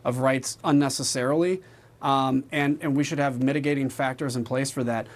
of rights unnecessarily, and we should have mitigating factors in place for that.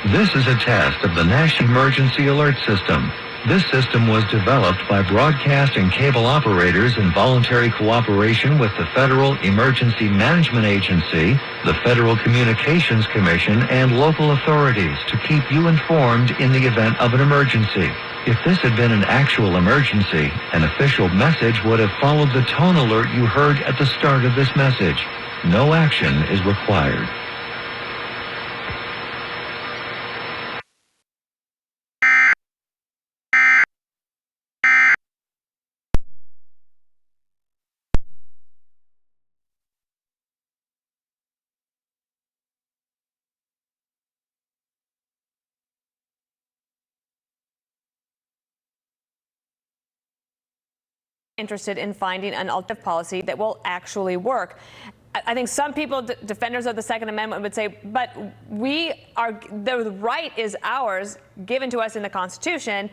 This is a test of the National Emergency Alert System. This system was developed by broadcast and cable operators in voluntary cooperation with the Federal Emergency Management Agency, the Federal Communications Commission, and local authorities to keep you informed in the event of an emergency. If this had been an actual emergency, an official message would have followed the tone alert you heard at the start of this message. No action is required. Interested in finding an alternative policy that will actually work. I think some people, defenders of the Second Amendment, would say, but the right is ours, given to us in the Constitution.